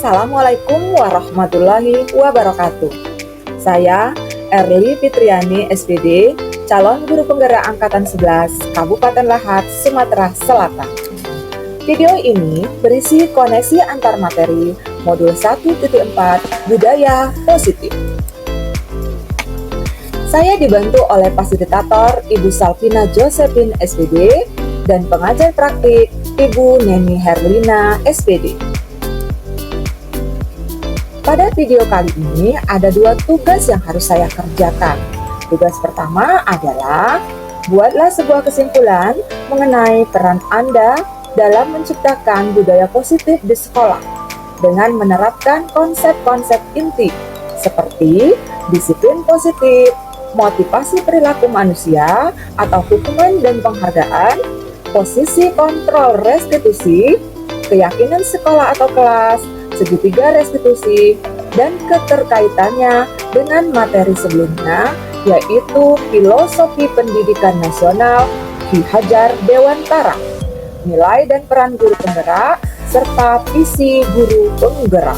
Assalamualaikum warahmatullahi wabarakatuh. Saya Erli Fitriani SPD, calon guru penggerak Angkatan 11 Kabupaten Lahat, Sumatera Selatan. Video ini berisi koneksi antar materi modul 1.4 Budaya Positif. Saya dibantu oleh fasilitator Ibu Salvina Josephine SPD dan pengajar praktik Ibu Neni Herlina SPD. Pada video kali ini ada 2 tugas yang harus saya kerjakan. Tugas pertama adalah buatlah sebuah kesimpulan mengenai peran Anda dalam menciptakan budaya positif di sekolah dengan menerapkan konsep-konsep inti seperti disiplin positif, motivasi perilaku manusia atau hukuman dan penghargaan, posisi kontrol restitusi, keyakinan sekolah atau kelas, segitiga restitusi, dan keterkaitannya dengan materi sebelumnya, yaitu Filosofi Pendidikan Nasional Ki Hajar Dewantara, nilai dan peran guru penggerak, serta visi guru penggerak.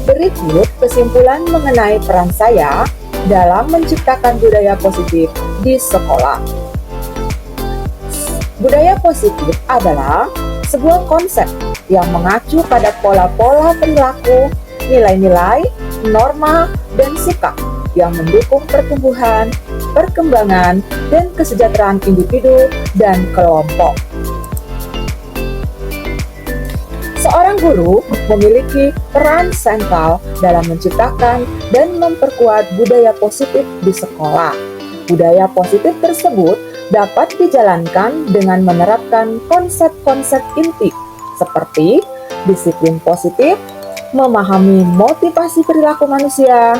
Berikut kesimpulan mengenai peran saya dalam menciptakan budaya positif di sekolah. Budaya positif adalah sebuah konsep yang mengacu pada pola-pola perilaku, nilai-nilai, norma, dan sikap yang mendukung pertumbuhan, perkembangan, dan kesejahteraan individu dan kelompok. Seorang guru memiliki peran sentral dalam menciptakan dan memperkuat budaya positif di sekolah. Budaya positif tersebut dapat dijalankan dengan menerapkan konsep-konsep inti seperti disiplin positif, memahami motivasi perilaku manusia,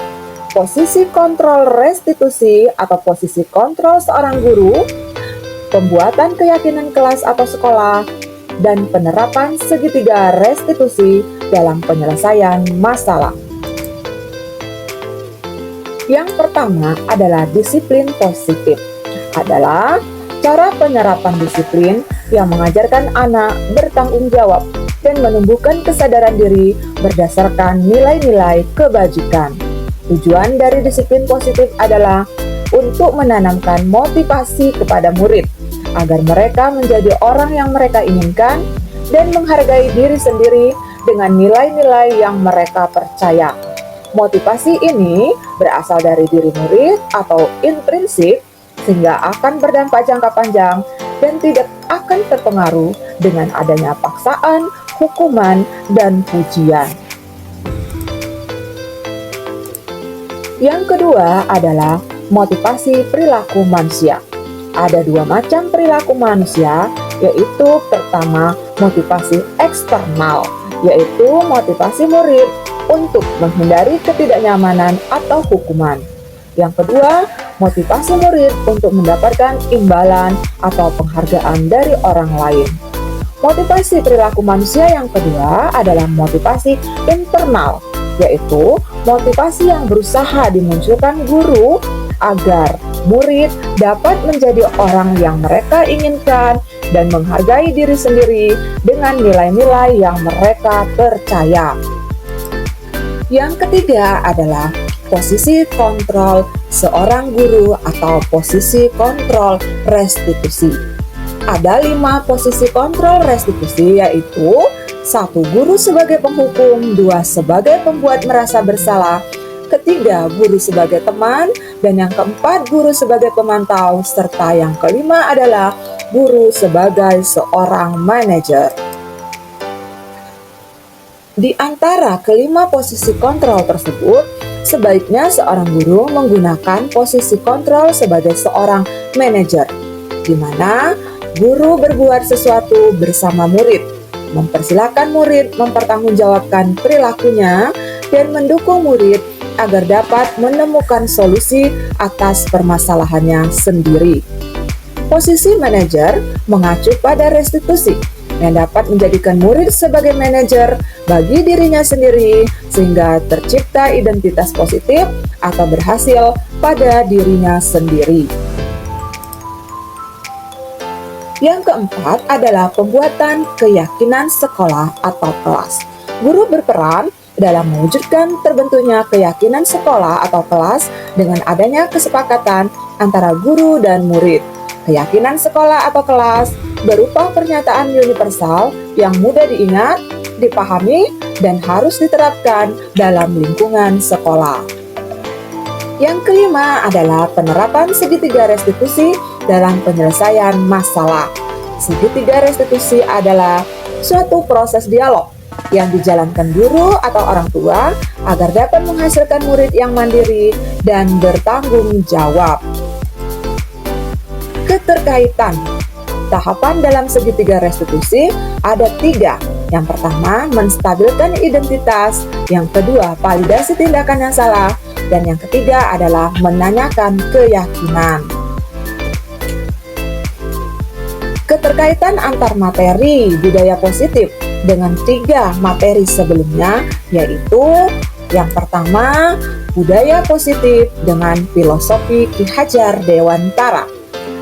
posisi kontrol restitusi atau posisi kontrol seorang guru, pembuatan keyakinan kelas atau sekolah, dan penerapan segitiga restitusi dalam penyelesaian masalah. Yang pertama adalah disiplin positif. Adalah cara penerapan disiplin yang mengajarkan anak bertanggung jawab dan menumbuhkan kesadaran diri berdasarkan nilai-nilai kebajikan. Tujuan dari disiplin positif adalah untuk menanamkan motivasi kepada murid agar mereka menjadi orang yang mereka inginkan dan menghargai diri sendiri dengan nilai-nilai yang mereka percaya. Motivasi ini berasal dari diri murid atau intrinsik sehingga akan berdampak jangka panjang dan tidak akan terpengaruh dengan adanya paksaan, hukuman, dan pujian. Yang kedua adalah motivasi perilaku manusia. Ada 2 macam perilaku manusia, yaitu pertama motivasi eksternal, yaitu motivasi murid untuk menghindari ketidaknyamanan atau hukuman. Yang kedua, motivasi murid untuk mendapatkan imbalan atau penghargaan dari orang lain. Motivasi perilaku manusia yang kedua adalah motivasi internal, yaitu motivasi yang berusaha dimunculkan guru agar murid dapat menjadi orang yang mereka inginkan dan menghargai diri sendiri dengan nilai-nilai yang mereka percaya. Yang ketiga adalah posisi kontrol seorang guru atau posisi kontrol restitusi. Ada 5 posisi kontrol restitusi, yaitu 1. Guru sebagai penghukum, 2. Sebagai pembuat merasa bersalah, ketiga guru sebagai teman, dan yang keempat guru sebagai pemantau, serta yang kelima adalah guru sebagai seorang manajer. Di antara kelima posisi kontrol tersebut, sebaiknya seorang guru menggunakan posisi kontrol sebagai seorang manajer, di mana guru berbuat sesuatu bersama murid, mempersilahkan murid mempertanggungjawabkan perilakunya, dan mendukung murid agar dapat menemukan solusi atas permasalahannya sendiri. Posisi manajer mengacu pada restitusi yang dapat menjadikan murid sebagai manajer bagi dirinya sendiri sehingga tercipta identitas positif atau berhasil pada dirinya sendiri. Yang keempat adalah pembuatan keyakinan sekolah atau kelas. Guru berperan dalam mewujudkan terbentuknya keyakinan sekolah atau kelas dengan adanya kesepakatan antara guru dan murid. Keyakinan sekolah atau kelas berupa pernyataan universal yang mudah diingat, dipahami, dan harus diterapkan dalam lingkungan sekolah. Yang kelima adalah penerapan segitiga restitusi dalam penyelesaian masalah. Segitiga restitusi adalah suatu proses dialog yang dijalankan guru atau orang tua agar dapat menghasilkan murid yang mandiri dan bertanggung jawab. Keterkaitan tahapan dalam segitiga restitusi ada 3. Yang pertama, menstabilkan identitas. Yang kedua, validasi tindakan yang salah. Dan yang ketiga adalah menanyakan keyakinan. Keterkaitan antar materi budaya positif dengan 3 materi sebelumnya, yaitu yang pertama, budaya positif dengan filosofi Ki Hajar Dewantara.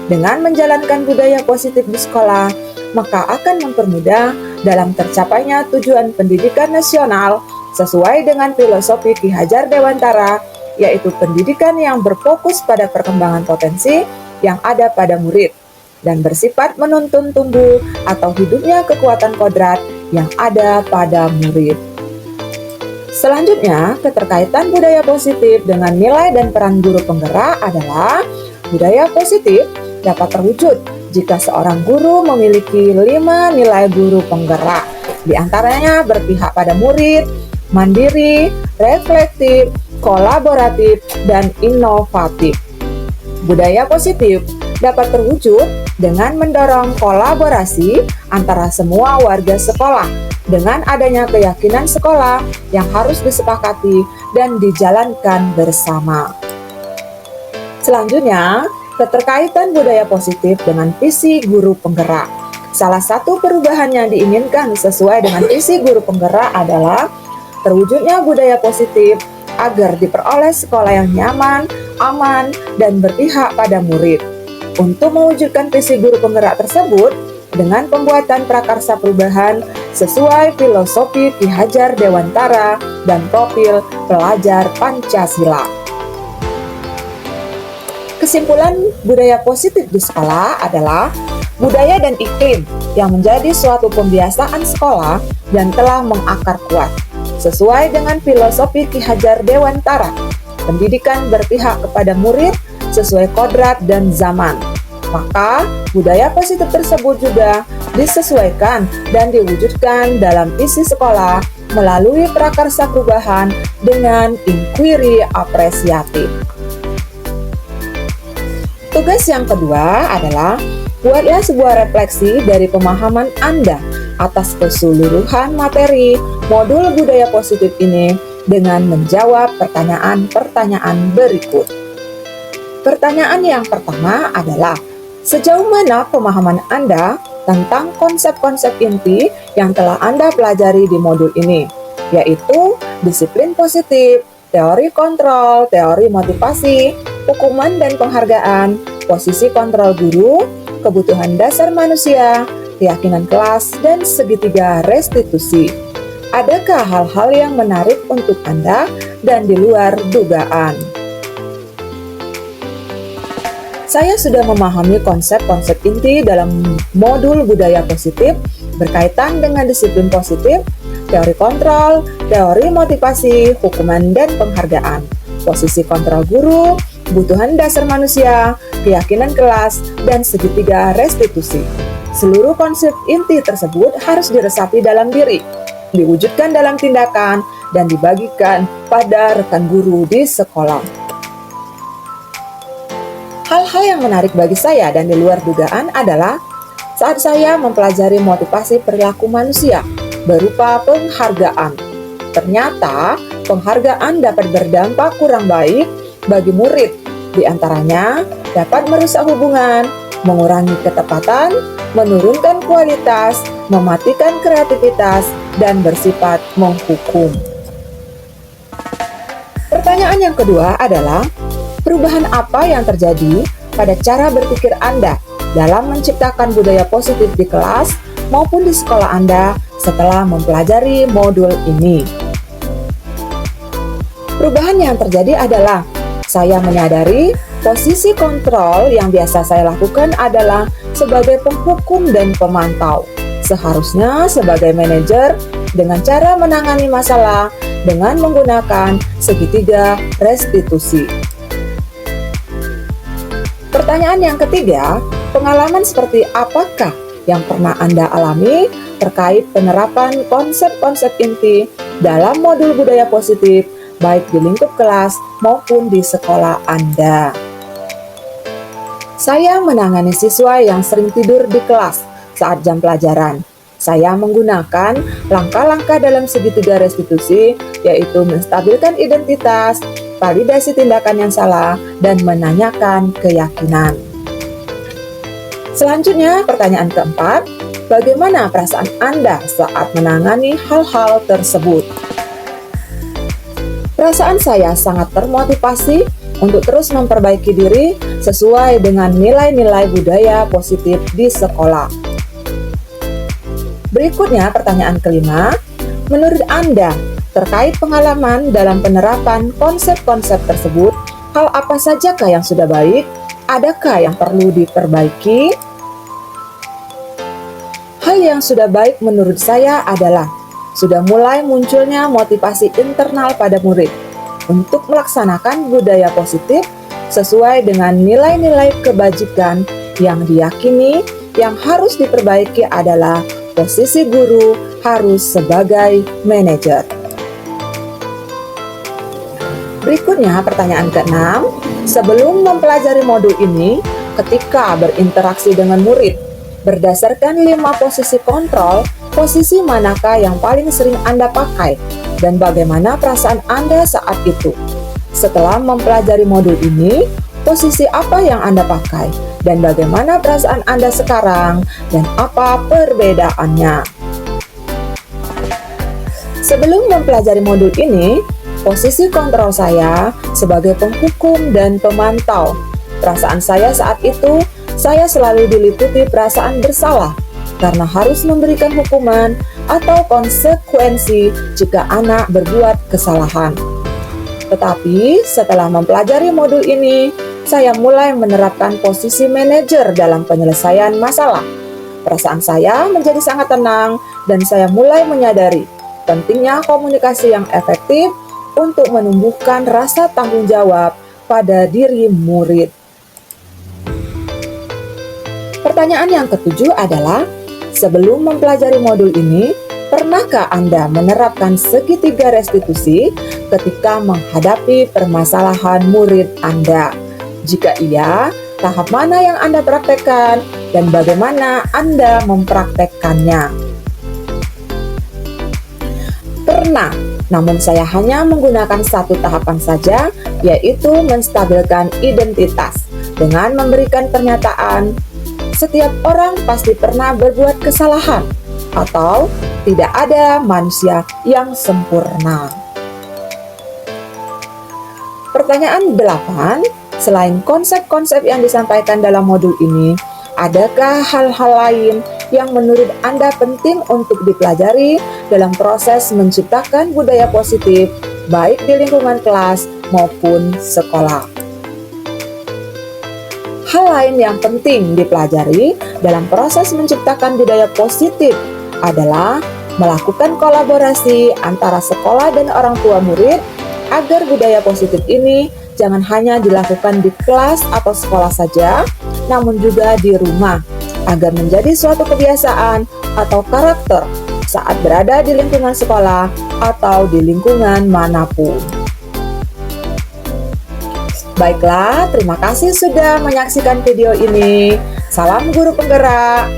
Dengan menjalankan budaya positif di sekolah, maka akan mempermudah dalam tercapainya tujuan pendidikan nasional sesuai dengan filosofi Ki Hajar Dewantara, yaitu pendidikan yang berfokus pada perkembangan potensi yang ada pada murid dan bersifat menuntun tumbuh atau hidupnya kekuatan kodrat yang ada pada murid. Selanjutnya, keterkaitan budaya positif dengan nilai dan peran guru penggerak adalah budaya positif dapat terwujud jika seorang guru memiliki 5 nilai guru penggerak, di antaranya berpihak pada murid, mandiri, reflektif, kolaboratif, dan inovatif. Budaya positif dapat terwujud dengan mendorong kolaborasi antara semua warga sekolah dengan adanya keyakinan sekolah yang harus disepakati dan dijalankan bersama. Selanjutnya, keterkaitan budaya positif dengan visi guru penggerak. Salah satu perubahan yang diinginkan sesuai dengan visi guru penggerak adalah terwujudnya budaya positif agar diperoleh sekolah yang nyaman, aman, dan berpihak pada murid. Untuk mewujudkan visi guru penggerak tersebut, dengan pembuatan prakarsa perubahan sesuai filosofi Ki Hajar Dewantara dan profil pelajar Pancasila. Kesimpulan budaya positif di sekolah adalah budaya dan iklim yang menjadi suatu pembiasaan sekolah dan telah mengakar kuat. Sesuai dengan filosofi Ki Hajar Dewantara, pendidikan berpihak kepada murid sesuai kodrat dan zaman. Maka, budaya positif tersebut juga disesuaikan dan diwujudkan dalam isi sekolah melalui prakarsa perubahan dengan inquiry apresiatif. Tugas yang kedua adalah buatlah sebuah refleksi dari pemahaman Anda atas keseluruhan materi modul budaya positif ini dengan menjawab pertanyaan-pertanyaan berikut. Pertanyaan yang pertama adalah, sejauh mana pemahaman Anda tentang konsep-konsep inti yang telah Anda pelajari di modul ini, yaitu disiplin positif, teori kontrol, teori motivasi, hukuman dan penghargaan, posisi kontrol guru, kebutuhan dasar manusia, keyakinan kelas, dan segitiga restitusi. Adakah hal-hal yang menarik untuk Anda dan di luar dugaan? Saya sudah memahami konsep-konsep inti dalam modul budaya positif berkaitan dengan disiplin positif, teori kontrol, teori motivasi, hukuman dan penghargaan, posisi kontrol guru, kebutuhan dasar manusia, keyakinan kelas, dan segitiga restitusi. Seluruh konsep inti tersebut harus diresapi dalam diri, diwujudkan dalam tindakan, dan dibagikan pada rekan guru di sekolah. Hal-hal yang menarik bagi saya dan di luar dugaan adalah saat saya mempelajari motivasi perilaku manusia berupa penghargaan. Ternyata, penghargaan dapat berdampak kurang baik bagi murid, di antaranya dapat merusak hubungan, mengurangi ketepatan, menurunkan kualitas, mematikan kreativitas, dan bersifat menghukum. Pertanyaan yang kedua adalah, perubahan apa yang terjadi pada cara berpikir Anda dalam menciptakan budaya positif di kelas maupun di sekolah Anda setelah mempelajari modul ini. Perubahan yang terjadi adalah saya menyadari posisi kontrol yang biasa saya lakukan adalah sebagai penghukum dan pemantau. Seharusnya sebagai manajer dengan cara menangani masalah dengan menggunakan segitiga restitusi. Pertanyaan yang ketiga, pengalaman seperti apakah yang pernah Anda alami terkait penerapan konsep-konsep inti dalam modul budaya positif baik di lingkup kelas maupun di sekolah Anda? Saya menangani siswa yang sering tidur di kelas saat jam pelajaran. Saya menggunakan langkah-langkah dalam segitiga restitusi, yaitu menstabilkan identitas, validasi tindakan yang salah, dan menanyakan keyakinan. Selanjutnya, pertanyaan keempat, bagaimana perasaan Anda saat menangani hal-hal tersebut? Perasaan saya sangat termotivasi untuk terus memperbaiki diri sesuai dengan nilai-nilai budaya positif di sekolah. Berikutnya pertanyaan kelima, menurut Anda terkait pengalaman dalam penerapan konsep-konsep tersebut, hal apa sajakah yang sudah baik? Adakah yang perlu diperbaiki? Hal yang sudah baik menurut saya adalah sudah mulai munculnya motivasi internal pada murid untuk melaksanakan budaya positif sesuai dengan nilai-nilai kebajikan yang diyakini. Yang harus diperbaiki adalah posisi guru harus sebagai manajer. Berikutnya pertanyaan ke-6, sebelum mempelajari modul ini, ketika berinteraksi dengan murid, berdasarkan 5 posisi kontrol, posisi manakah yang paling sering Anda pakai dan bagaimana perasaan Anda saat itu? Setelah mempelajari modul ini, posisi apa yang Anda pakai dan bagaimana perasaan Anda sekarang dan apa perbedaannya? Sebelum mempelajari modul ini, posisi kontrol saya sebagai penghukum dan pemantau. Perasaan saya saat itu, saya selalu diliputi perasaan bersalah karena harus memberikan hukuman atau konsekuensi jika anak berbuat kesalahan. Tetapi setelah mempelajari modul ini, saya mulai menerapkan posisi manajer dalam penyelesaian masalah. Perasaan saya menjadi sangat tenang dan saya mulai menyadari pentingnya komunikasi yang efektif untuk menumbuhkan rasa tanggung jawab pada diri murid. Pertanyaan yang ketujuh adalah, sebelum mempelajari modul ini, pernahkah Anda menerapkan segitiga restitusi ketika menghadapi permasalahan murid Anda? Jika iya, tahap mana yang Anda praktekkan dan bagaimana Anda mempraktekkannya? Pernah, namun saya hanya menggunakan satu tahapan saja, yaitu menstabilkan identitas dengan memberikan pernyataan, setiap orang pasti pernah berbuat kesalahan, atau tidak ada manusia yang sempurna. Pertanyaan 8, selain konsep-konsep yang disampaikan dalam modul ini, adakah hal-hal lain yang menurut Anda penting untuk dipelajari dalam proses menciptakan budaya positif, baik di lingkungan kelas maupun sekolah? Hal lain yang penting dipelajari dalam proses menciptakan budaya positif adalah melakukan kolaborasi antara sekolah dan orang tua murid agar budaya positif ini jangan hanya dilakukan di kelas atau sekolah saja, namun juga di rumah, agar menjadi suatu kebiasaan atau karakter saat berada di lingkungan sekolah atau di lingkungan manapun. Baiklah, terima kasih sudah menyaksikan video ini. Salam guru penggerak,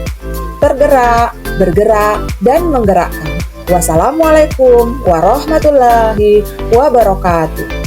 tergerak, bergerak, dan menggerakkan. Wassalamualaikum warahmatullahi wabarakatuh.